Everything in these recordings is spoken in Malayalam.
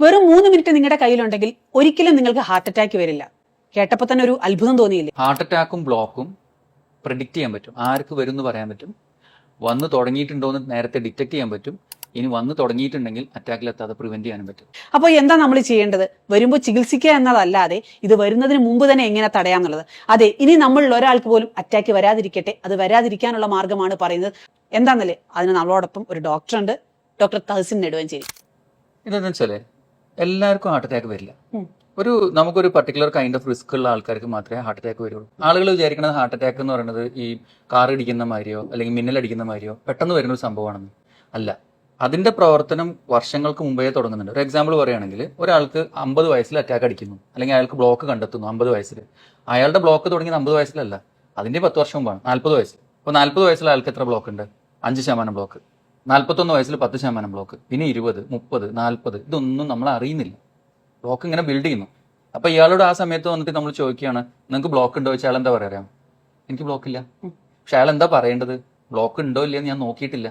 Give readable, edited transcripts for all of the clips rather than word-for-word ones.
വെറും 3 മിനിറ്റ് നിങ്ങളുടെ കയ്യിലുണ്ടെങ്കിൽ ഒരിക്കലും നിങ്ങൾക്ക് ഹാർട്ട് അറ്റാക്ക് വരില്ല. കേട്ടപ്പോൾ തന്നെ ഒരു അത്ഭുതം തോന്നിയില്ലേ? ഹാർട്ട് അറ്റാക്കും ബ്ലോക്കും പ്രിഡിക്റ്റ് ചെയ്യാൻ പറ്റും. ആർക്ക് വരും എന്ന് പറയാൻ പറ്റും. വന്ന് തുടങ്ങിയിട്ടുണ്ടോ എന്ന് നേരത്തെ ഡിറ്റക്ട് ചെയ്യാൻ പറ്റും. ഇനി വന്ന് തുടങ്ങിയിട്ടുണ്ടെങ്കിൽ അറ്റാക്കിലെത്താതെ പ്രിവെന്റ് ചെയ്യാനും പറ്റും. അപ്പോൾ എന്താ നമ്മൾ ചെയ്യേണ്ടത്? വരുമ്പോൾ ചികിത്സിക്കുക എന്നതല്ലാതെ ഇത് വരുന്നതിന് മുമ്പ് തന്നെ എങ്ങനെ തടയാന്നുള്ളത്. അതെ, ഇനി നമ്മളിൽ ഒരാൾക്ക് പോലും അറ്റാക്ക് വരാതിരിക്കട്ടെ, അത് വരാതിരിക്കാനുള്ള മാർഗമാണ് പറയുന്നത്. എന്താണെന്നല്ലേ, അതിന് നമ്മളോടൊപ്പം ഒരു ഡോക്ടർ ഉണ്ട്, ഡോക്ടർ തഹസിൻ നെടുവഞ്ചേരി. ഇതെന്ന് വെച്ചാല് എല്ലാവർക്കും ഹാർട്ട് അറ്റാക്ക് വരില്ല. നമുക്കൊരു പർട്ടിക്കുലർ കൈൻഡ് ഓഫ് റിസ്ക് ഉള്ള ആൾക്കാർക്ക് മാത്രമേ ഹാർട്ട് അറ്റാക്ക് വരുള്ളൂ. ആളുകൾ വിചാരിക്കുന്നത് ഹാർട്ട് അറ്റാക്ക് എന്ന് പറയുന്നത് ഈ കാർ ഇടിക്കുന്ന മാതിരിയോ അല്ലെങ്കിൽ മിന്നലടിക്കുന്ന മാതിരിയോ പെട്ടെന്ന് വരുന്ന ഒരു സംഭവമാണെന്ന്. അല്ല, അതിന്റെ പ്രവർത്തനം വർഷങ്ങൾക്ക് മുമ്പേ തുടങ്ങുന്നുണ്ട്. ഒരു എക്സാമ്പിൾ പറയുകയാണെങ്കിൽ, ഒരാൾക്ക് 50 വയസ്സിൽ അറ്റാക്ക് അടിക്കുന്നു, അല്ലെങ്കിൽ അയാൾക്ക് ബ്ലോക്ക് കണ്ടെത്തുന്നു 50 വയസ്സിൽ. അയാളുടെ ബ്ലോക്ക് തുടങ്ങിയത് 50 വയസ്സിലല്ല, അതിന്റെ 10 വർഷം മുമ്പാണ്, 40 വയസ്സിൽ. അപ്പോൾ 40 വയസ്സിൽ അയാൾക്ക് എത്ര ബ്ലോക്ക് ഉണ്ട്? 5% ബ്ലോക്ക്. 41 വയസ്സിൽ 10% ബ്ലോക്ക്. പിന്നെ 20, 30, 40 ഇതൊന്നും നമ്മൾ അറിയുന്നില്ല. ബ്ലോക്ക് ഇങ്ങനെ ബിൽഡ് ചെയ്യുന്നു. അപ്പൊ ഇയാളോട് ആ സമയത്ത് വന്നിട്ട് നമ്മൾ ചോദിക്കുകയാണ്, നിങ്ങൾക്ക് ബ്ലോക്ക് ഉണ്ടോ വെച്ചാൽ എന്താ പറയാ? എനിക്ക് ബ്ലോക്ക് ഇല്ല. പക്ഷെ അയാൾ എന്താ പറയേണ്ടത്? ബ്ലോക്ക് ഉണ്ടോ ഇല്ലയെന്ന് ഞാൻ നോക്കിയിട്ടില്ല.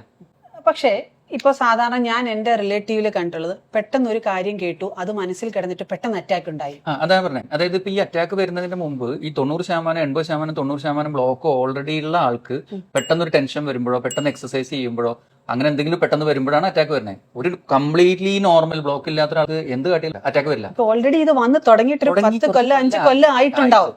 പക്ഷേ ഇപ്പോൾ സാധാരണ ഞാൻ എൻ്റെ റിലേറ്റീവിൽ കണ്ടുള്ളത്, പെട്ടെന്ന് ഒരു കാര്യം കേട്ടു, അത് മനസ്സിൽ കിടന്നിട്ട് പെട്ടെന്ന് അറ്റാക്ക് ഉണ്ടായി. അതാ പറഞ്ഞത്. അതായത് ഇപ്പൊ ഈ അറ്റാക്ക് വരുന്നതിന് മുമ്പ് ഈ 90%, 80%, 90% ബ്ലോക്ക് ഓൾറെഡി ഉള്ള ആൾക്ക് പെട്ടെന്ന് ഒരു ടെൻഷൻ വരുമ്പോഴോ പെട്ടെന്ന് എക്സസൈസ് ചെയ്യുമ്പോഴോ അങ്ങനെ എന്തെങ്കിലും പെട്ടെന്ന് വരുമ്പോഴാണ് അറ്റാക്ക് വരുന്നത്. ഒരു കംപ്ലീറ്റ്ലി നോർമൽ ബ്ലോക്ക് ഇല്ലാത്ത ആൾക്ക് എന്ത് കാട്ടിയില്ല അറ്റാക്ക് വരില്ല. ഓൾറെഡി ഇത് വന്ന് തുടങ്ങിയിട്ട് 10 കൊല്ലം 5 കൊല്ലം ആയിട്ടുണ്ടാവും.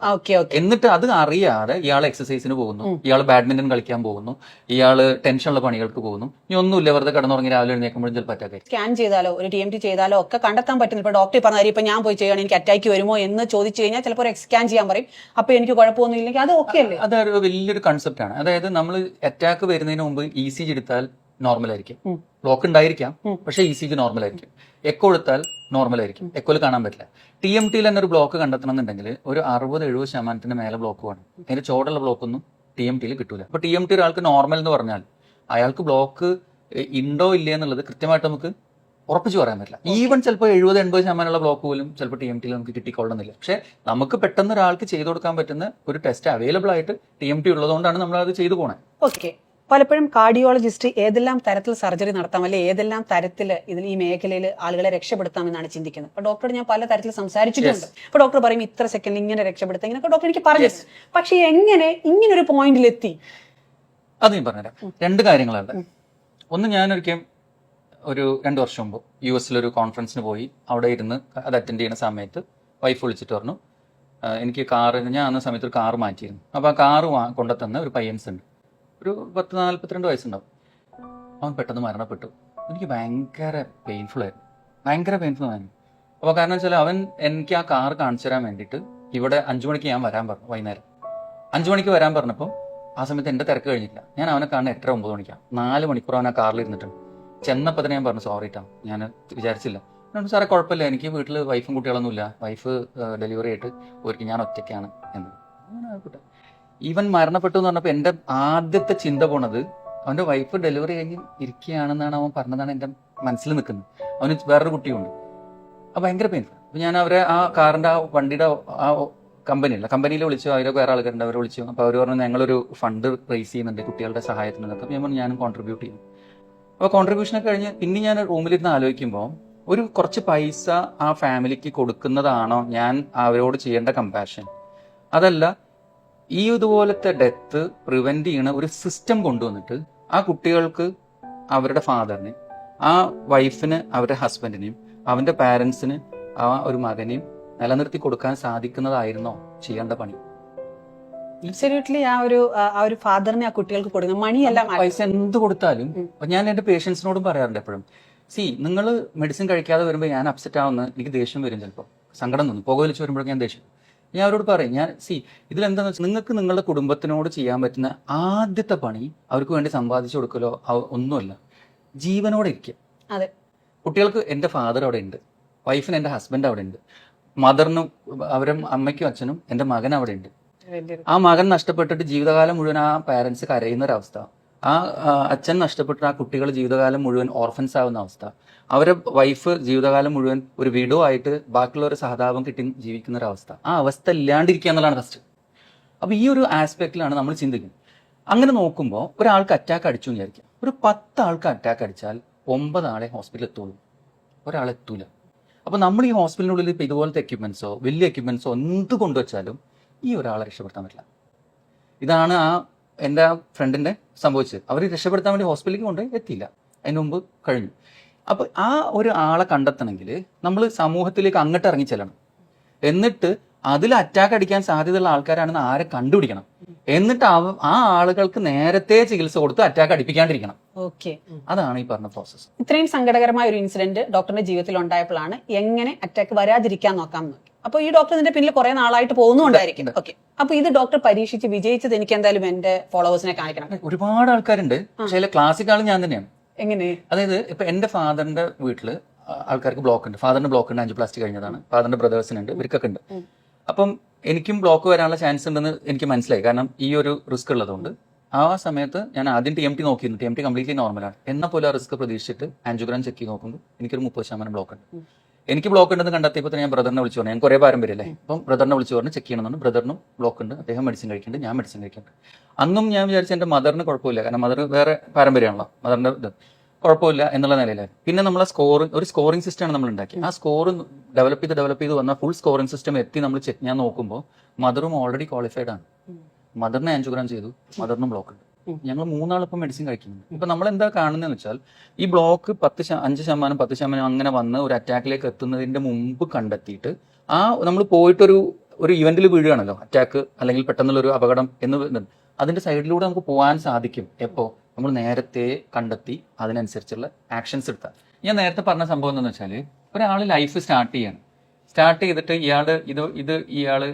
എന്നിട്ട് അത് അറിയാതെ ഇയാൾ എക്സസൈസിന് പോകുന്നു, ഇയാൾ ബാഡ്മിന്റൺ കളിക്കാൻ പോകുന്നു, ഇയാൾ ടെൻഷനുള്ള പണികൾക്ക് പോകുന്നു. ഇനി ഒന്നുമില്ല, വെറുതെ കിടന്നുറങ്ങി രാവിലെ എഴുന്നേൽക്കുമ്പോഴും ചിലപ്പോൾ അറ്റാക്ക്. സ്കാൻ ചെയ്താലോ ഒരു TMT ചെയ്താലോ ഒക്കെ കണ്ടെത്താൻ പറ്റുന്നു. ഇപ്പൊ ഡോക്ടർ പറഞ്ഞ കാര്യം ഇപ്പൊ ഞാൻ പോയി ചെയ്യണം, എനിക്ക് അറ്റാക്ക് വരുമോ എന്ന് ചോദിച്ചു കഴിഞ്ഞാൽ ചിലപ്പോൾ ഒരു സ്കാൻ ചെയ്യാൻ പറയും. അപ്പൊ എനിക്ക് കുഴപ്പമൊന്നും ഇല്ലെങ്കിൽ അത് ഓക്കെ അല്ലേ? അതൊരു വലിയൊരു കൺസെപ്റ്റ് ആണ്. അതായത് നമ്മൾ അറ്റാക്ക് വരുന്നതിന് മുമ്പ് ECG എടുത്താൽ നോർമൽ ആയിരിക്കും. ബ്ലോക്ക് ഉണ്ടായിരിക്കാം, പക്ഷെ ECG നോർമൽ ആയിരിക്കും. എക്കോ എടുത്താൽ നോർമൽ ആയിരിക്കും, എക്കോയിൽ കാണാൻ പറ്റില്ല. TMTയിൽ തന്നെ ഒരു ബ്ലോക്ക് കണ്ടെത്തണം എന്നുണ്ടെങ്കിൽ ഒരു 60-70% മേലെ ബ്ലോക്ക് വേണം. അതിന്റെ ചോടുള്ള ബ്ലോക്കൊന്നും TMTയിൽ കിട്ടൂല. അപ്പൊ TMT ഒരാൾക്ക് നോർമൽ എന്ന് പറഞ്ഞാൽ അയാൾക്ക് ബ്ലോക്ക് ഉണ്ടോ ഇല്ലേ എന്നുള്ളത് കൃത്യമായിട്ട് നമുക്ക് ഉറപ്പിച്ച് പറയാൻ പറ്റില്ല. ഈവൻ ചിലപ്പോൾ 70-80% ബ്ലോക്ക് പോലും ചിലപ്പോൾ TMTയിൽ നമുക്ക് കിട്ടിക്കൊള്ളുന്നില്ല. പക്ഷെ നമുക്ക് പെട്ടെന്ന് ഒരാൾക്ക് ചെയ്തു കൊടുക്കാൻ പറ്റുന്ന ഒരു ടെസ്റ്റ് അവൈലബിൾ ആയിട്ട് TMT ഉള്ളതുകൊണ്ടാണ് നമ്മൾ അത് ചെയ്തു പോണേ. ഓക്കെ, പലപ്പോഴും കാർഡിയോളജിസ്റ്റ് ഏതെല്ലാം തരത്തിൽ സർജറി നടത്താം, അല്ലെ ഏതെല്ലാം തരത്തിൽ ഈ മേഖലയിൽ ആളുകളെ രക്ഷപ്പെടുത്താമെന്നാണ് ചിന്തിക്കുന്നത്. അപ്പൊ ഡോക്ടറോട് ഞാൻ പല തരത്തിൽ സംസാരിച്ചിട്ടുണ്ട്. അപ്പൊ ഡോക്ടർ പറയും ഇത്ര സെക്കൻഡ് ഇങ്ങനെ രക്ഷപ്പെടുത്താം, ഇങ്ങനെയൊക്കെ ഡോക്ടർ എനിക്ക് പറഞ്ഞു. പക്ഷെ എങ്ങനെ ഇങ്ങനൊരു പോയിന്റിൽ എത്തി? അത് ഞാൻ പറഞ്ഞുതരാം. 2 കാര്യങ്ങളുണ്ട്. ഒന്ന്, ഞാനൊരിക്കലും ഒരു 2 വർഷം മുമ്പ് US-ലൊരു കോൺഫറൻസിന് പോയി. അവിടെ ഇരുന്ന് അത് അറ്റൻഡ് ചെയ്യുന്ന സമയത്ത് വൈഫ് വിളിച്ചിട്ട് പറഞ്ഞു, എനിക്ക് ഞാൻ അന്ന സമയത്ത് ഒരു കാറ് മാറ്റിയിരുന്നു. അപ്പോൾ ആ കാറ് കൊണ്ടുതന്ന ഒരു പയ്യൻസ് ഉണ്ട്, ഒരു 10-42 വയസ്സുണ്ടാവും. അവൻ പെട്ടെന്ന് മരണപ്പെട്ടു. എനിക്ക് ഭയങ്കര പെയിൻഫുൾ ആയിരുന്നു. അപ്പോൾ കാരണം വെച്ചാൽ എനിക്ക് ആ കാർ കാണിച്ചു തരാൻ വേണ്ടിയിട്ട് ഇവിടെ 5 മണിക്ക് ഞാൻ വരാൻ പറഞ്ഞു. വൈകുന്നേരം 5 മണിക്ക് വരാൻ പറഞ്ഞപ്പോൾ ആ സമയത്ത് എൻ്റെ തിരക്ക് കഴിഞ്ഞില്ല. ഞാൻ അവനെ കാണുന്ന 8-9 മണിക്കാണ്. 4 മണിക്കൂർ അവൻ ആ കാറിൽ ഇരുന്നിട്ടുണ്ട്. ചെന്നപ്പോൾ തന്നെ ഞാൻ പറഞ്ഞു, സോറി ട്ടാ, ഞാൻ വിചാരിച്ചില്ല. സാറേ കുഴപ്പമില്ല, എനിക്ക് വീട്ടിൽ വൈഫും കുട്ടികളൊന്നുമില്ല, വൈഫ് ഡെലിവറി ആയിട്ട് ഒരിക്കൽ ഞാൻ ഒറ്റയ്ക്കാണ് എന്ന്. ഈവൻ മരണപ്പെട്ടു എന്ന് പറഞ്ഞപ്പോൾ എൻ്റെ ആദ്യത്തെ ചിന്ത പോണത് അവൻ്റെ വൈഫ് ഡെലിവറി കഴിഞ്ഞ് ഇരിക്കുകയാണെന്നാണ് അവൻ പറഞ്ഞതാണ് എൻ്റെ മനസ്സിൽ നിൽക്കുന്നത്. അവന് വേറൊരു കുട്ടിയുണ്ട്. അത് ഭയങ്കര പെയിൻഫുൾ. അപ്പോൾ ഞാൻ അവരെ ആ കാറിൻ്റെ ആ വണ്ടിയുടെ ആ കമ്പനിയിൽ വിളിച്ചു. അതിലൊക്കെ വേറെ ആൾക്കാരുണ്ട്, അവരെ വിളിച്ചു. അപ്പോൾ അവർ പറഞ്ഞു ഞങ്ങളൊരു ഫണ്ട് റേസ് ചെയ്യുന്നുണ്ട് കുട്ടികളുടെ സഹായത്തിനൊക്കെ. അപ്പോൾ ഞാൻ പറഞ്ഞു ഞാനും കോൺട്രിബ്യൂട്ട് ചെയ്യും. അപ്പോൾ കോൺട്രിബ്യൂഷനൊക്കെ കഴിഞ്ഞ് പിന്നെ ഞാൻ റൂമിലിരുന്ന് ആലോചിക്കുമ്പോൾ ഒരു കുറച്ച് പൈസ ആ ഫാമിലിക്ക് കൊടുക്കുന്നതാണോ ഞാൻ അവരോട് ചെയ്യേണ്ട കമ്പാഷൻ? അതല്ല, ഈ ഇതുപോലത്തെ ഡെത്ത് പ്രിവെന്റ് ചെയ്യണ ഒരു സിസ്റ്റം കൊണ്ടുവന്നിട്ട് ആ കുട്ടികൾക്ക് അവരുടെ ഫാദറിനെ, ആ വൈഫിന് അവരുടെ ഹസ്ബൻഡിനെയും, അവന്റെ പാരൻസിന് ആ ഒരു മകനെയും നിലനിർത്തി കൊടുക്കാൻ സാധിക്കുന്നതായിരുന്നോ ചെയ്യേണ്ട പണി? അബ്സല്യൂട്ട്ലി ആ ഒരു ഫാദറിനെ ആ കുട്ടികൾക്ക് കൊടുക്കുന്ന മണിയല്ല, പൈസ എന്ത് കൊടുത്താലും. ഞാൻ എൻ്റെ പേഷ്യൻസിനോടും പറയാറുണ്ട് എപ്പോഴും, നിങ്ങൾ മെഡിസിൻ കഴിക്കാതെ വരുമ്പോൾ ഞാൻ അപ്സെറ്റ് ആവുന്ന, എനിക്ക് ദേഷ്യം വരും, ചിലപ്പോൾ സങ്കടം തോന്നും. പുക വലിച്ച് വരുമ്പോഴൊക്കെ ഞാൻ ദേഷ്യം. ഞാൻ അവരോട് പറയും, ഇതിലെന്താണെന്ന് വെച്ചാൽ നിങ്ങൾക്ക് നിങ്ങളുടെ കുടുംബത്തിനോട് ചെയ്യാൻ പറ്റുന്ന ആദ്യത്തെ പണി അവർക്ക് വേണ്ടി സമ്പാദിച്ചു കൊടുക്കലോ ഒന്നുമല്ല, ജീവനോടെ ഇരിക്കുക. അതെ, കുട്ടികൾക്ക് എൻ്റെ ഫാദർ അവിടെ ഉണ്ട്, വൈഫിന് എൻ്റെ ഹസ്ബൻഡ് അവിടെ ഉണ്ട്, മദറിനും അവരെ അമ്മയ്ക്കും അച്ഛനും എൻ്റെ മകൻ അവിടെ ഉണ്ട്. ആ മകൻ നഷ്ടപ്പെട്ടിട്ട് ജീവിതകാലം മുഴുവൻ ആ പാരൻസ് കരയുന്ന ഒരവസ്ഥ, ആ അച്ഛൻ നഷ്ടപ്പെട്ടിട്ട് ആ കുട്ടികൾ ജീവിതകാലം മുഴുവൻ ഓർഫൻസ് ആവുന്ന അവസ്ഥ, അവരെ വൈഫ് ജീവിതകാലം മുഴുവൻ ഒരു വിഡോ ആയിട്ട് ബാക്കിയുള്ള ഒരു സഹതാപം കിട്ടി ജീവിക്കുന്ന ഒരു അവസ്ഥ. ആ അവസ്ഥ ഇല്ലാണ്ടിരിക്കുക എന്നുള്ളതാണ് ഫസ്റ്റ്. അപ്പൊ ഈ ഒരു ആസ്പെക്റ്റിലാണ് നമ്മൾ ചിന്തിക്കുന്നത്. അങ്ങനെ നോക്കുമ്പോൾ ഒരാൾക്ക് അറ്റാക്ക് അടിച്ചു എന്ന് വിചാരിക്കാം. ഒരു 10 ആൾക്ക് അറ്റാക്ക് അടിച്ചാൽ 9 ആളെ ഹോസ്പിറ്റലിൽ എത്തുള്ളൂ, ഒരാളെത്തൂല. അപ്പോൾ നമ്മൾ ഈ ഹോസ്പിറ്റലിനുള്ളിൽ ഇപ്പോൾ ഇതുപോലത്തെ എക്യുപ്മെന്റ്സോ വലിയ എക്യുപ്മെന്റ്സോ എന്ത് കൊണ്ടുവച്ചാലും ഈ ഒരാളെ രക്ഷപ്പെടുത്താൻ പറ്റില്ല. ഇതാണ് എൻ്റെ ഫ്രണ്ടിൻ്റെ സംഭവിച്ചത്. അവർ രക്ഷപ്പെടുത്താൻ വേണ്ടി ഹോസ്പിറ്റലിലേക്ക് കൊണ്ടുപോയി എത്തിയില്ല, അതിന് മുമ്പ് കഴിഞ്ഞു. അപ്പോൾ ആ ഒരു ആളെ കണ്ടെത്തണമെങ്കിൽ നമ്മൾ സമൂഹത്തിലേക്ക് അങ്ങോട്ട് ഇറങ്ങി ചെല്ലണം. എന്നിട്ട് അതിൽ അറ്റാക്ക് അടിക്കാൻ സാധ്യതയുള്ള ആൾക്കാരാണെന്ന് ആരെ കണ്ടുപിടിക്കണം. എന്നിട്ട് ആ ആളുകൾക്ക് നേരത്തെ ചികിത്സ കൊടുത്ത് അറ്റാക്ക് അടിപ്പിക്കാണ്ടിരിക്കണം. ഓക്കെ, അതാണ് ഈ പറഞ്ഞ പ്രോസസ്സ്. ഇത്രയും സങ്കടകരമായ ഒരു ഇൻസിഡന്റ് ഡോക്ടറിന്റെ ജീവിതത്തിൽ ഉണ്ടായപ്പോഴാണ് എങ്ങനെ അറ്റാക്ക് വരാതിരിക്കാൻ നോക്കാം നോക്കി. അപ്പോൾ ഈ ഡോക്ടർ ഇതിന്റെ പിന്നിൽ കുറെ നാളായിട്ട് പോകുന്നുണ്ടായിരിക്കും. ഓക്കെ, അപ്പൊ ഇത് ഡോക്ടർ പരീക്ഷിച്ച് വിജയിച്ചത് എനിക്ക് എന്തായാലും എന്റെ ഫോളോവേഴ്സിനെ കാണിക്കണം. ഒരുപാട് ആൾക്കാരുണ്ട്, പക്ഷേ ക്ലാസിക് ആൾ ഞാൻ തന്നെയാണ്. എങ്ങനെ? അതായത് ഇപ്പൊ എന്റെ ഫാദറിന്റെ വീട്ടില് ആൾക്കാർക്ക് ബ്ലോക്ക് ഉണ്ട്. ഫാദറിന്റെ ബ്ലോക്ക് ഉണ്ട്, ആൻജിയോപ്ലാസ്റ്റി കഴിഞ്ഞതാണ്. ഫാദറിന്റെ ബ്രദേഴ്സിനുണ്ട്, ഇവർക്കൊക്കെ ഉണ്ട്. അപ്പം എനിക്കും ബ്ലോക്ക് വരാനുള്ള ചാൻസ് ഉണ്ടെന്ന് എനിക്ക് മനസ്സിലായി, കാരണം ഈ ഒരു റിസ്ക് ഉള്ളതുകൊണ്ട്. ആ സമയത്ത് ഞാൻ ആദ്യം TMT നോക്കിയിരുന്നു. TMT കംപ്ലീറ്റ്ലി നോർമലാണ്. എന്നാൽ പോലും ആ റിസ്ക് പ്രതീക്ഷിച്ചിട്ട് ആൻജിയോഗ്രാം ചെക്ക് ചെയ്ത് നോക്കുമ്പോൾ എനിക്കൊരു 30% ബ്ലോക്ക് ഉണ്ട്. എനിക്ക് ബ്ലോക്ക് ഉണ്ടെന്ന് കണ്ടെത്തിയപ്പോൾ ഞാൻ ബ്രദറിനെ വിളിച്ചു പറഞ്ഞു. ഞാൻ കുറേ പാരമ്പര്യമല്ലേ, അപ്പം ബ്രദറിനെ വിളിച്ചു പറഞ്ഞ് ചെക്ക് ചെയ്യണമെന്ന്. ബ്രദറിനും ബ്ലോക്ക് ഉണ്ട്, അദ്ദേഹം മെഡിസിൻ കഴിക്കുന്നുണ്ട്, ഞാൻ മെഡിസിൻ കഴിക്കുന്നുണ്ട്. അന്നും ഞാൻ വിചാരിച്ച എൻ്റെ മദറിന് കുഴപ്പമില്ല, കാരണം മദർ വേറെ പാരമ്പര്യമാണല്ലോ, മദറിന്റെ ഇത് കുഴപ്പമില്ല എന്നുള്ള നിലയിലായിരുന്നു. പിന്നെ നമ്മളെ ഒരു സ്കോറിംഗ് സിസ്റ്റമാണ് നമ്മൾ ഉണ്ടാക്കി. ആ സ്കോർ ഡെവലപ്പ് ചെയ്ത് വന്ന ഫുൾ സ്കോറിംഗ് സിസ്റ്റം എത്തി നമ്മൾ ഞാൻ നോക്കുമ്പോൾ മദറും ഓൾറെഡി ക്വാളിഫൈഡ് ആണ്. മദറിനെ ആൻജിയോഗ്രാം ചെയ്തു, മദറിനും ബ്ലോക്ക് ഉണ്ട്. ഞങ്ങൾ 3 ആളിപ്പം മെഡിസിൻ കഴിക്കുന്നുണ്ട്. ഇപ്പൊ നമ്മൾ എന്താ കാണുന്നതെന്ന് വെച്ചാൽ ഈ ബ്ലോക്ക് 5%, 10% അങ്ങനെ വന്ന് ഒരു അറ്റാക്കിലേക്ക് എത്തുന്നതിന്റെ മുമ്പ് കണ്ടെത്തിയിട്ട് നമ്മൾ പോയിട്ടൊരു ഇവന്റിൽ വീഴുകയാണല്ലോ, അറ്റാക്ക് അല്ലെങ്കിൽ പെട്ടെന്നുള്ള ഒരു അപകടം എന്ന് അതിന്റെ സൈഡിലൂടെ നമുക്ക് പോകാൻ സാധിക്കും. എപ്പോൾ നമ്മൾ നേരത്തെ കണ്ടെത്തി അതിനനുസരിച്ചുള്ള ആക്ഷൻസ് എടുത്താൽ. ഞാൻ നേരത്തെ പറഞ്ഞ സംഭവം എന്താണെന്ന് വെച്ചാൽ, ഒരാൾ ലൈഫ് സ്റ്റാർട്ട് ചെയ്തിട്ട് ഇയാള്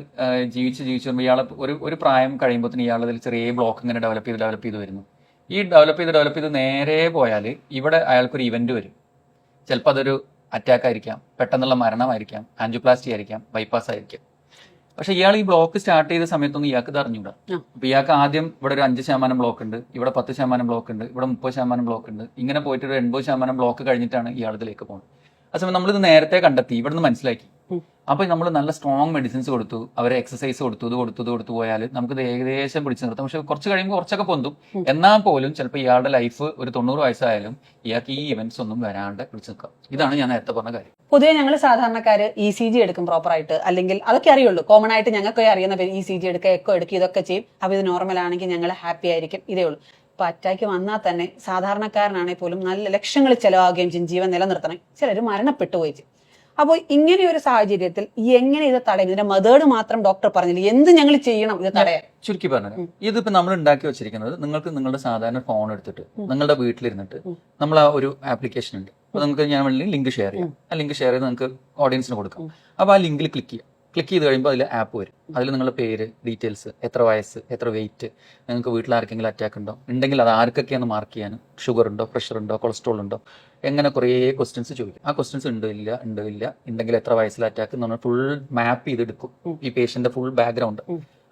ജീവിച്ച് വരുമ്പോൾ ഇയാളെ ഒരു പ്രായം കഴിയുമ്പോൾ ഇയാളതിൽ ചെറിയ ബ്ലോക്ക് ഇങ്ങനെ ഡെവലപ്പ് ചെയ്ത് വരുന്നു. ഈ ഡെവലപ്പ് ചെയ്ത് നേരെ പോയാൽ ഇവിടെ അയാൾക്കൊരു ഇവന്റ് വരും. ചിലപ്പോൾ അതൊരു അറ്റാക്ക് ആയിരിക്കാം, പെട്ടെന്നുള്ള മരണമായിരിക്കാം, ആൻജിയോപ്ലാസ്റ്റി ആയിരിക്കാം, ബൈപ്പാസ് ആയിരിക്കാം. പക്ഷെ ഇയാൾ ഈ ബ്ലോക്ക് സ്റ്റാർട്ട് ചെയ്ത സമയത്തൊന്നും ഇയാൾക്ക് ഇത് അറിഞ്ഞൂടാ. അപ്പൊ ഇയാൾക്ക് ആദ്യം ഇവിടെ ഒരു 5% ബ്ലോക്ക് ഉണ്ട്, ഇവിടെ 10% ബ്ലോക്ക് ഉണ്ട്, ഇവിടെ 30% ബ്ലോക്ക് ഉണ്ട്. ഇങ്ങനെ പോയിട്ട് ഒരു 80% ബ്ലോക്ക് കഴിഞ്ഞിട്ടാണ് ഇയാൾ ഇതിലേക്ക് പോകുന്നത്. ആ സമയം നമ്മളിത് നേരത്തെ കണ്ടെത്തി, ഇവിടെ നിന്ന് മനസ്സിലാക്കി. അപ്പൊ നമ്മൾ നല്ല സ്ട്രോങ് മെഡിസിൻസ് കൊടുത്തു, അവരെ എക്സസൈസ് കൊടുത്തു പോയാൽ നമുക്കിത് ഏകദേശം പിടിച്ചു നിർത്താം. പക്ഷെ കുറച്ച് കഴിയുമ്പോൾ കുറച്ചൊക്കെ പൊന്തും. എന്നാൽ പോലും ചിലപ്പോൾ ഇയാളുടെ ലൈഫ് ഒരു 90 വയസ്സായാലും ഇയാൾക്ക് ഈ ഇവന്റ്സ് ഒന്നും വരാണ്ട് പിടിച്ചു നിൽക്കാം. ഇതാണ് ഞാൻ നേരത്തെ പറഞ്ഞ കാര്യം. പൊതുവെ ഞങ്ങൾ സാധാരണക്കാര് ECG എടുക്കും പ്രോപ്പറായിട്ട്, അല്ലെങ്കിൽ അതൊക്കെ അറിയുള്ളൂ. കോമൺ ആയിട്ട് ഞങ്ങൾക്ക് അറിയുന്ന ECG എടുക്കുക, എക്കോ എടുക്കുക, ഇതൊക്കെ ചെയ്യും. അപ്പൊ ഇത് നോർമൽ ആണെങ്കിൽ ഞങ്ങൾ ഹാപ്പി ആയിരിക്കും, ഇതേ ഉള്ളൂ. ഇപ്പൊ അറ്റാക്ക് വന്നാൽ തന്നെ സാധാരണക്കാരനാണെങ്കിൽ പോലും നല്ല ലക്ഷങ്ങൾ ചെലവാകുകയും ചെയ്യും, ജീവൻ നിലനിർത്തണം. ചിലർ മരണപ്പെട്ടു പോയി ചെയ്യും. അപ്പോൾ ഇങ്ങനെ ഒരു സാഹചര്യത്തിൽ എങ്ങനെ ഇത് തടയും? ഇതിന്റെ മെത്തേഡ് മാത്രം ഡോക്ടർ പറഞ്ഞില്ല, എന്ത് ഞങ്ങൾ ചെയ്യണം ഇത് തടയാൻ? ചുരുക്കി പറഞ്ഞു, ഇതിപ്പോ നമ്മൾ ഉണ്ടാക്കി വെച്ചിരിക്കുന്നത്, നിങ്ങൾക്ക് നിങ്ങളുടെ സാധാരണ ഫോൺ എടുത്തിട്ട് നിങ്ങളുടെ വീട്ടിലിരുന്നിട്ട് നമ്മൾ ആ ഒരു ആപ്ലിക്കേഷൻ ഉണ്ട്. അപ്പൊ നമുക്ക് ഞാൻ വേണമെങ്കിൽ ലിങ്ക് ഷെയർ ചെയ്യാം. ആ ലിങ്ക് ഷെയർ ചെയ്ത് നിങ്ങൾക്ക് ഓഡിയൻസിന് കൊടുക്കാം. അപ്പൊ ആ ലിങ്കിൽ ക്ലിക്ക് ചെയ്ത് കഴിയുമ്പോൾ അതിൽ ആപ്പ് വരും. അതിൽ നിങ്ങളുടെ പേര്, ഡീറ്റെയിൽസ്, എത്ര വയസ്സ്, എത്ര വെയിറ്റ്, നിങ്ങൾക്ക് വീട്ടിൽ ആർക്കെങ്കിലും അറ്റാക്ക് ഉണ്ടെങ്കിൽ അത് ആർക്കൊക്കെയാണ് മാർക്ക് ചെയ്യാനും, ഷുഗർ ഉണ്ടോ, പ്രഷർ ഉണ്ടോ, കൊളസ്ട്രോൾ ഉണ്ടോ, എങ്ങനെ കുറേ ക്വസ്റ്റ്യൻസ് ചോദിക്കും. ആ ക്വസ്റ്റ്യൻസ് ഉണ്ടെങ്കിൽ എത്ര വയസ്സിൽ അറ്റാക്ക് എന്ന് പറഞ്ഞാൽ ഫുൾ മാപ്പ് ചെയ്തെടുക്കും ഈ പേഷ്യന്റെ ഫുൾ ബാക്ക്ഗ്രൗണ്ട്.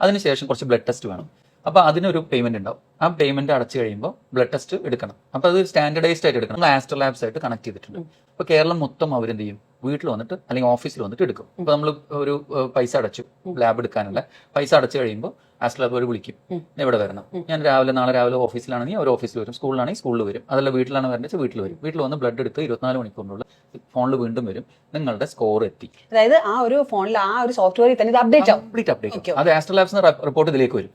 അതിനുശേഷം കുറച്ച് ബ്ലഡ് ടെസ്റ്റ് വേണം. അപ്പൊ അതിനൊരു പേയ്മെന്റ് ഉണ്ടാവും. ആ പേയ്മെന്റ് അടച്ചു കഴിയുമ്പോൾ ബ്ലഡ് ടെസ്റ്റ് എടുക്കണം. അപ്പൊ അത് സ്റ്റാൻഡർഡൈസ്ഡ് ആയിട്ട് എടുക്കണം. ആസ്ട്രോ ലാബ്സ് ആയിട്ട് കണക്ട് ചെയ്തിട്ടുണ്ട്. അപ്പൊ കേരളം മൊത്തം അവരെന്ത് ചെയ്യും, വീട്ടിൽ വന്നിട്ട് അല്ലെങ്കിൽ ഓഫീസിൽ വന്നിട്ട് എടുക്കും. അപ്പൊ നമ്മൾ ഒരു പൈസ അടച്ചു, ലാബ് എടുക്കാനുള്ള പൈസ അടച്ചു കഴിയുമ്പോൾ ആസ്ട്രോ ലാബ് വിളിക്കും, ഇവിടെ വരണം. ഞാൻ നാളെ രാവിലെ ഓഫീസിലാണെങ്കിൽ അവർ ഓഫീസിൽ വരും, സ്കൂളിലാണെങ്കിൽ സ്കൂളിൽ വരും, അതല്ല വീട്ടിലാണ് വരേണ്ടത് വീട്ടിൽ വരും. വീട്ടിൽ വന്ന് ബ്ലഡ് എടുത്ത് 24 മണിക്കൂറിനുള്ള ഫോണിൽ വീണ്ടും വരും, നിങ്ങളുടെ സ്കോർ എത്തി. അതായത് ആ ഒരു ഫോണിൽ ആ ഒരു സോഫ്റ്റ്വെയറിൽ തന്നെ കംപ്ലീറ്റ് അപ്ഡേറ്റ്. അത് ആസ്ട്രോ ലാബ്സ് റിപ്പോർട്ട് ഇതിലേക്ക് വരും.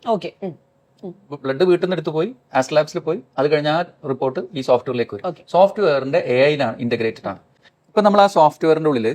ബ്ലഡ് വീട്ടിൽ നിന്ന് എടുത്ത് പോയി ആസ്ട്രോ ലാബ്സിൽ പോയി, അത് കഴിഞ്ഞാൽ ആ റിപ്പോർട്ട് ഈ സോഫ്റ്റ്വെയറിലേക്ക് വരും. സോഫ്റ്റ്വെയറിന്റെ AI-ലാണ് ഇന്റഗ്രേറ്റഡ് ആണ്. ഇപ്പൊ നമ്മൾ ആ സോഫ്റ്റ്വെയറിന്റെ ഉള്ളിൽ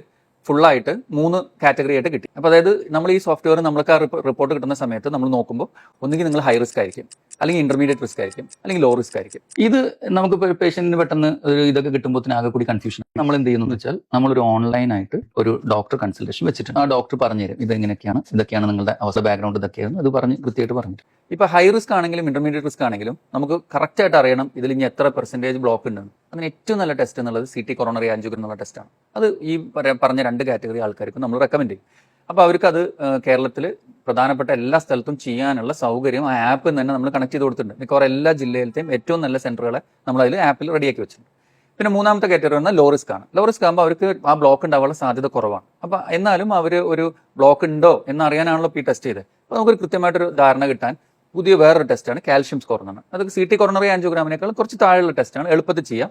ഫുള്ളായിട്ട് 3 കാറ്റഗറി ആയിട്ട് കിട്ടി. അപ്പോൾ അതായത് നമ്മൾ ഈ സോഫ്റ്റ്വെയർ നമ്മൾക്ക് ആ റിപ്പോർട്ട് കിട്ടുന്ന സമയത്ത് നമ്മൾ നോക്കുമ്പോൾ ഒന്നുകിൽ നിങ്ങൾ ഹൈ റിസ്ക് ആയിരിക്കും, അല്ലെങ്കിൽ ഇന്റർമീഡിയറ്റ് റിസ്ക് ആയിരിക്കും, അല്ലെങ്കിൽ ലോ റിസ്ക് ആയിരിക്കും. ഇത് നമുക്ക് പേഷ്യന്റിന് പെട്ടെന്ന് ഒരു ഇതൊക്കെ കിട്ടുമ്പോൾ ആകെ കൂടി കൺഫ്യൂഷൻ. നമ്മൾ എന്ത് ചെയ്യുന്നു വെച്ചാൽ നമ്മളൊരു ഓൺലൈനായിട്ട് ഒരു ഡോക്ടർ കൺസൾട്ടേഷൻ വെച്ചിട്ടുണ്ട്. ആ ഡോക്ടർ പറഞ്ഞുതരും ഇതൊക്കെയാണ് നിങ്ങളുടെ അവസ്ഥ, ബാക്ക്ഗ്രൗണ്ട് ഇതൊക്കെയാണ്, അത് കൃത്യമായിട്ട് പറഞ്ഞിട്ട്. ഇപ്പൊ ഹൈ റിസ്ക് ആണെങ്കിലും ഇന്റർമീഡിയറ്റ് റിസ്ക് ആണെങ്കിലും നമുക്ക് കറക്റ്റ് ആയിട്ട് അറിയണം ഇതിൽ ഇനി എത്ര % ബ്ലോക്ക് ഉണ്ടെന്ന്. അതിന് ഏറ്റവും നല്ല ടെസ്റ്റ് എന്നുള്ളത് CT കൊറോണറി ആൻജിയോഗ്രാം എന്നുള്ള ടെസ്റ്റാണ്. അത് ഈ പറഞ്ഞ 2 കാറ്റഗറി ആൾക്കാർക്ക് നമ്മൾ റെക്കമെൻഡ് ചെയ്യും. അപ്പോൾ അവർക്ക് അത് കേരളത്തിൽ പ്രധാനപ്പെട്ട എല്ലാ സ്ഥലത്തും ചെയ്യാനുള്ള സൗകര്യം ആ ആപ്പിൽ തന്നെ നമ്മൾ കണക്ട് ചെയ്ത് കൊടുത്തിട്ടുണ്ട്. മിക്കവാറും എല്ലാ ജില്ലയിലത്തെയും ഏറ്റവും നല്ല സെന്ററുകളെ നമ്മൾ അതിൽ ആപ്പിൽ റെഡിയാക്കി വെച്ചിട്ടുണ്ട്. പിന്നെ 3ാമത്തെ കാറ്റഗറി പറഞ്ഞാൽ ലോ റിസ്ക് ആണ്. ലോ റിസ്ക് ആകുമ്പോൾ അവർക്ക് ആ ബ്ലോക്ക് ഉണ്ടാവാനുള്ള സാധ്യത കുറവാണ്. അപ്പോൾ എന്നാലും അവർ ഒരു ബ്ലോക്ക് ഉണ്ടോ എന്നറിയാനാണല്ലോ ഈ ടെസ്റ്റ് ചെയ്തത്. അപ്പോൾ നമുക്കൊരു കൃത്യമായിട്ടൊരു ധാരണ കിട്ടാൻ പുതിയ വേറൊരു ടെസ്റ്റാണ് കാൽഷ്യം സ്കോർ എന്നാണ്. അത് CT കൊറോണറി ആൻജിയോഗ്രാമിനേക്കാൾ കുറച്ച് താഴെയുള്ള ടെസ്റ്റാണ്, എളുപ്പത്തിൽ ചെയ്യാം,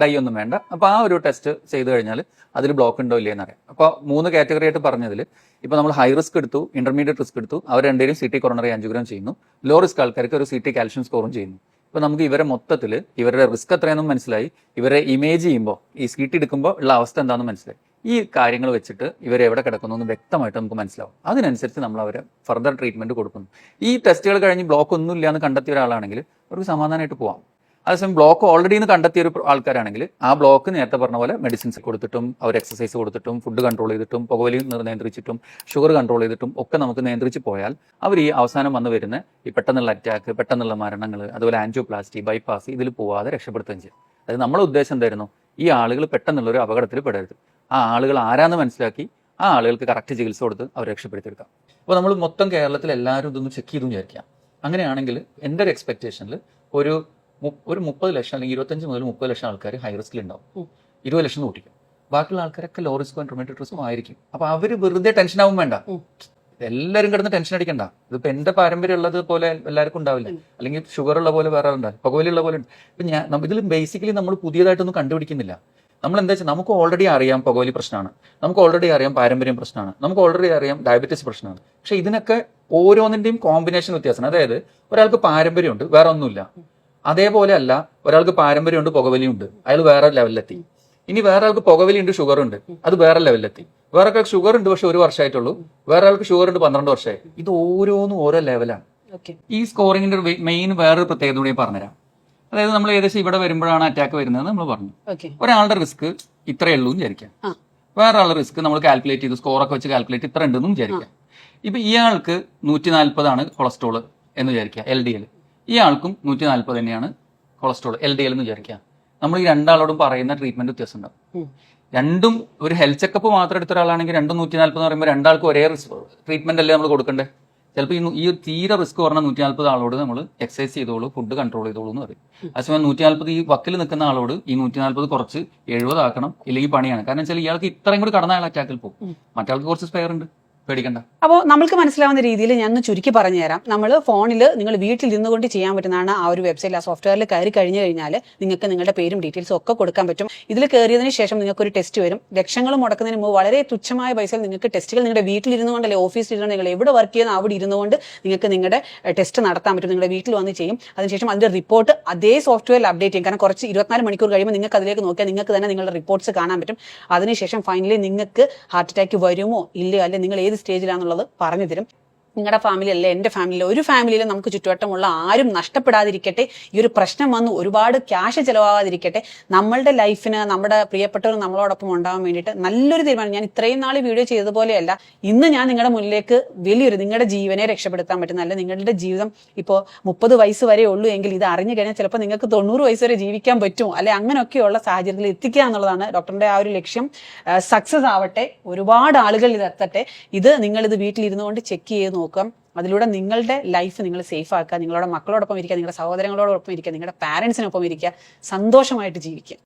ഡൈ ഒന്നും വേണ്ട. അപ്പോൾ ആ ഒരു ടെസ്റ്റ് ചെയ്ത് കഴിഞ്ഞാൽ അതിൽ ബ്ലോക്ക് ഉണ്ടോ ഇല്ലയെന്ന് അറിയാം. അപ്പോൾ 3 കാറ്റഗറി ആയിട്ട് പറഞ്ഞതിൽ ഇപ്പോൾ നമ്മൾ ഹൈ റിസ്ക് എടുത്തു, ഇന്റർമീഡിയറ്റ് റിസ്ക് എടുത്തു, അവർ രണ്ടുപേരും CT കൊറോണറി ആൻജിയോഗ്രാം ചെയ്യുന്നു. ലോ റിസ്ക് ആൾക്കാർക്ക് ഒരു CT കാൽഷ്യം സ്കോറും ചെയ്യുന്നു. ഇപ്പോൾ നമുക്ക് ഇവരെ മൊത്തത്തിൽ ഇവരുടെ റിസ്ക് എത്രയാണെന്നും മനസ്സിലായി, ഇവരെ ഇമേജ് ചെയ്യുമ്പോൾ ഈ CT എടുക്കുമ്പോൾ ഉള്ള അവസ്ഥ എന്താണെന്ന് മനസ്സിലായി. ഈ കാര്യങ്ങൾ വെച്ചിട്ട് ഇവരെ എവിടെ കിടക്കുന്നു എന്ന് വ്യക്തമായിട്ട് നമുക്ക് മനസ്സിലാവും. അതിനനുസരിച്ച് നമ്മൾ അവരെ ഫർദർ ട്രീറ്റ്മെന്റ് കൊടുക്കുന്നു. ഈ ടെസ്റ്റുകൾ കഴിഞ്ഞ് ബ്ലോക്ക് ഒന്നും ഇല്ല എന്ന് കണ്ടെത്തിയ ഒരാളാണെങ്കിൽ അവർക്ക് സമാധാനമായിട്ട് പോവാം. അതേസമയം ബ്ലോക്ക് ഓൾറെഡി എന്ന് കണ്ടെത്തിയ ഒരു ആൾക്കാരാണെങ്കിൽ ആ ബ്ലോക്ക് നേരത്തെ പറഞ്ഞ പോലെ മെഡിസിൻസ് കൊടുത്തിട്ടും അവർ എക്സസൈസ് കൊടുത്തിട്ടും ഫുഡ് കൺട്രോൾ ചെയ്തിട്ടും പുകവലി നിയന്ത്രിച്ചിട്ടും ഷുഗർ കൺട്രോൾ ചെയ്തിട്ടും ഒക്കെ നമുക്ക് നിയന്ത്രിച്ച് പോയാൽ അവർ ഈ അവസാനം വന്ന് വരുന്ന ഈ പെട്ടെന്നുള്ള അറ്റാക്ക്, പെട്ടെന്നുള്ള മരണങ്ങൾ, അതുപോലെ ആൻജിയോപ്ലാസ്റ്റി, ബൈപ്പാസ് ഇതിൽ പോവാതെ രക്ഷപ്പെടുത്തുകയും ചെയ്യും. അതായത് നമ്മുടെ ഉദ്ദേശം എന്തായിരുന്നു, ഈ ആളുകൾ പെട്ടെന്നുള്ള ഒരു അപകടത്തിൽ പെടരുത്. ആ ആളുകൾ ആരാന്ന് മനസ്സിലാക്കി ആ ആളുകൾക്ക് കറക്റ്റ് ചികിത്സ കൊടുത്ത് അവർ രക്ഷപ്പെടുത്തിയെടുക്കാം. അപ്പോൾ നമ്മൾ മൊത്തം കേരളത്തിൽ എല്ലാവരും ഇതൊന്ന് ചെക്ക് ചെയ്തു വിചാരിക്കാം. അങ്ങനെയാണെങ്കിൽ എൻ്റെ ഒരു എക്സ്പെക്ടേഷനിൽ ഒരു 30 ലക്ഷം അല്ലെങ്കിൽ 25 മുതൽ 30 ലക്ഷം ആൾക്കാർ ഹൈ റിസ്കിൽ ഉണ്ടാവും. 20 ലക്ഷം കൂട്ടിക്കും. ബാക്കിയുള്ള ആൾക്കാരൊക്കെ ലോ റിസ്കോ ഇന്റർമീഡിയറ്റ് റിസ്കോ ആയിരിക്കും. അപ്പോൾ അവർ വെറുതെ ടെൻഷൻ ആവും വേണ്ട. എല്ലാവരും കിടന്ന് ടെൻഷൻ അടിക്കണ്ട. ഇതിപ്പോൾ എൻ്റെ പാരമ്പര്യം ഉള്ളത് പോലെ എല്ലാവർക്കും ഉണ്ടാവില്ല, അല്ലെങ്കിൽ ഷുഗർ ഉള്ള പോലെ വേറെ ഉണ്ടാവില്ല, പുകവലിയുള്ള പോലെ ഉണ്ട്. ഇപ്പം ഇതിൽ ബേസിക്കലി നമ്മൾ പുതിയതായിട്ടൊന്നും കണ്ടുപിടിക്കുന്നില്ല. നമ്മൾ എന്താ വെച്ചാൽ നമുക്ക് ഓൾറെഡി അറിയാം പുകവലി പ്രശ്നമാണ്, നമുക്ക് ഓൾറെഡി അറിയാം പാരമ്പര്യം പ്രശ്നമാണ്, നമുക്ക് ഓൾറെഡി അറിയാം ഡയബറ്റീസ് പ്രശ്നമാണ്. പക്ഷെ ഇതിനൊക്കെ ഓരോന്നിന്റെയും കോമ്പിനേഷൻ വ്യത്യാസമാണ്. അതായത് ഒരാൾക്ക് പാരമ്പര്യമുണ്ട്, വേറെ ഒന്നുമില്ല. അതേപോലെ അല്ല ഒരാൾക്ക് പാരമ്പര്യമുണ്ട്, പുകവലിയുണ്ട്, അയാൾ വേറെ ലെവലിലെത്തി. ഇനി വേറെ ആൾക്ക് പുകവലിയുണ്ട്, ഷുഗർ ഉണ്ട്, അത് വേറെ ലെവലിലെത്തി. വേറെ ആൾക്ക് ഷുഗർ ഉണ്ട് പക്ഷെ 1 വർഷമായിട്ടുള്ളൂ, വേറെ ആൾക്ക് ഷുഗർ ഉണ്ട് 12 വർഷമായി. ഇത് ഓരോന്നും ഓരോ ലെവലാണ്. ഈ സ്കോറിങ്ങിന്റെ ഒരു മെയിൻ വേറൊരു പ്രത്യേകത കൂടി പറഞ്ഞുതരാം. അതായത് നമ്മൾ ഏകദേശം ഇവിടെ വരുമ്പോഴാണ് അറ്റാക്ക് വരുന്നത് നമ്മൾ പറഞ്ഞു. ഒരാളുടെ റിസ്ക് ഇത്രയേ ഉള്ളൂ എന്ന് വിചാരിക്കാം, വേറെ ആളുടെ റിസ്ക് നമ്മൾ കാൽക്കുലേറ്റ് ചെയ്ത് സ്കോറൊക്കെ വെച്ച് കാൽക്കുലേറ്റ് ഇത്ര ഉണ്ടെന്നും വിചാരിക്കാം. ഇപ്പൊ ഇയാൾക്ക് 140 കൊളസ്ട്രോൾ എന്ന് വിചാരിക്കുക, LDL. ഇയാൾക്കും 140 തന്നെയാണ് കൊളസ്ട്രോൾ, LDL എന്ന് വിചാരിക്കുക. നമ്മൾ ഈ രണ്ടാളോടും പറയുന്ന ട്രീറ്റ്മെന്റ് വ്യത്യാസം ഉണ്ടാവും. രണ്ടും ഒരു ഹെൽത്ത് ചെക്കപ്പ് മാത്രം എടുത്ത ഒരാളാണെങ്കിൽ 140 എന്ന് പറയുമ്പോൾ രണ്ടാൾക്കും ഒരേ ട്രീറ്റ്മെന്റ് അല്ലേ നമ്മൾ കൊടുക്കണ്ടേ? ചിലപ്പോൾ ഈ തീരെ റിസ്ക് പറഞ്ഞ 140 ആളോട് നമ്മൾ എക്സസൈസ് ചെയ്തോളൂ, ഫുഡ് കൺട്രോൾ ചെയ്തോളൂ എന്ന് പറയും. അതേസമയം 140 ഈ വക്കിൽ നിൽക്കുന്ന ആളോട് ഈ 140 കുറച്ച് 70 ആക്കണം, ഇല്ലെങ്കിൽ പണിയാണ്. കാരണം വെച്ചാൽ ഇയാൾക്ക് ഇത്രയും കൂടി കടന്ന അയാൾ അറ്റാക്കിൽ പോകും, മറ്റാൾക്ക് കുറച്ച് സ്പെയർ ഉണ്ട്, പേടിക്കണ്ട. അപ്പോൾ നമ്മൾക്ക് മനസ്സിലാവുന്ന രീതിയിൽ ഞാൻ ചുരുക്കി പറഞ്ഞു തരാം. നമ്മൾ ഫോണിൽ നിങ്ങൾ വീട്ടിൽ നിന്നുകൊണ്ട് ചെയ്യാൻ പറ്റുന്നതാണ് ആ ഒരു വെബ്സൈറ്റിൽ, ആ സോഫ്റ്റ്വെയറിൽ കയറി കഴിഞ്ഞു കഴിഞ്ഞാൽ നിങ്ങൾക്ക് നിങ്ങളുടെ പേരും ഡീറ്റെയിൽസും ഒക്കെ കൊടുക്കാൻ പറ്റും. ഇതിൽ കയറിയതിന് ശേഷം നിങ്ങൾക്ക് ഒരു ടെസ്റ്റ് വരും. ലക്ഷങ്ങൾ മുടക്കുന്നതിന് മുമ്പ് വളരെ തുച്ഛമായ പൈസയിൽ നിങ്ങൾക്ക് ടെസ്റ്റുകൾ നിങ്ങളുടെ വീട്ടിലിരുന്നു കൊണ്ടല്ലേ, ഓഫീസിൽ ഇരുന്ന് നിങ്ങൾ എവിടെ വർക്ക് ചെയ്യുന്ന അവിടെ ഇരുന്നുകൊണ്ട് നിങ്ങൾക്ക് നിങ്ങളുടെ ടെസ്റ്റ് നടത്താൻ പറ്റും. നിങ്ങളുടെ വീട്ടിൽ വന്ന് ചെയ്യും. അതിനുശേഷം അതിന്റെ റിപ്പോർട്ട് അതേ സോഫ്റ്റ്വെയറിൽ അപ്ഡേറ്റ് ചെയ്യും. കാരണം കുറച്ച് 24 മണിക്കൂർ കഴിയുമ്പോൾ നിങ്ങൾക്ക് അതിലേക്ക് നോക്കിയാൽ നിങ്ങൾക്ക് തന്നെ നിങ്ങളുടെ റിപ്പോർട്ട്സ് കാണാൻ പറ്റും. അതിനുശേഷം ഫൈനലി നിങ്ങൾക്ക് ഹാർട്ട് അറ്റാക്ക് വരുമോ ഇല്ലയോ, അല്ലെങ്കിൽ നിങ്ങൾ ഏത് സ്റ്റേജിലാണെന്നുള്ളത് പറഞ്ഞു തരും. നിങ്ങളുടെ ഫാമിലി അല്ലേ, എൻ്റെ ഫാമിലിയിൽ ഒരു ഫാമിലിയിലും നമുക്ക് ചുറ്റുവട്ടമുള്ള ആരും നഷ്ടപ്പെടാതിരിക്കട്ടെ, ഈ ഒരു പ്രശ്നം വന്ന് ഒരുപാട് ക്യാഷ് ചിലവാകാതിരിക്കട്ടെ, നമ്മളുടെ ലൈഫിന് നമ്മുടെ പ്രിയപ്പെട്ടവർ നമ്മളോടൊപ്പം ഉണ്ടാവാൻ വേണ്ടിയിട്ട് നല്ലൊരു തീരുമാനം. ഞാൻ ഇത്രയും നാൾ വീഡിയോ ചെയ്തതുപോലെയല്ല, ഇന്ന് ഞാൻ നിങ്ങളുടെ മുന്നിലേക്ക് വലിയൊരു നിങ്ങളുടെ ജീവനെ രക്ഷപ്പെടുത്താൻ പറ്റുന്ന, അല്ല നിങ്ങളുടെ ജീവിതം ഇപ്പോൾ 30 വയസ്സ് വരെ ഉള്ളൂ എങ്കിൽ ഇത് അറിഞ്ഞു കഴിഞ്ഞാൽ ചിലപ്പോൾ നിങ്ങൾക്ക് 90 വയസ്സ് വരെ ജീവിക്കാൻ പറ്റുമോ, അല്ലെ അങ്ങനെയൊക്കെയുള്ള സാഹചര്യത്തിൽ എത്തിക്കുക എന്നുള്ളതാണ് ഡോക്ടറിന്റെ ആ ഒരു ലക്ഷ്യം. സക്സസ് ആവട്ടെ, ഒരുപാട് ആളുകൾ ഇത് എത്തട്ടെ. ഇത് നിങ്ങളിത് വീട്ടിലിരുന്നു കൊണ്ട് ചെക്ക് ചെയ്ത് നോക്കാം. അതിലൂടെ നിങ്ങളുടെ ലൈഫ് നിങ്ങൾ സേഫ് ആക്കുക, നിങ്ങളുടെ മക്കളോടൊപ്പം ഇരിക്കുക, നിങ്ങളുടെ സഹോദരങ്ങളോടൊപ്പം ഇരിക്കുക, നിങ്ങളുടെ പാരന്റ്സിനൊപ്പം ഇരിക്കുക, സന്തോഷമായിട്ട് ജീവിക്കുക.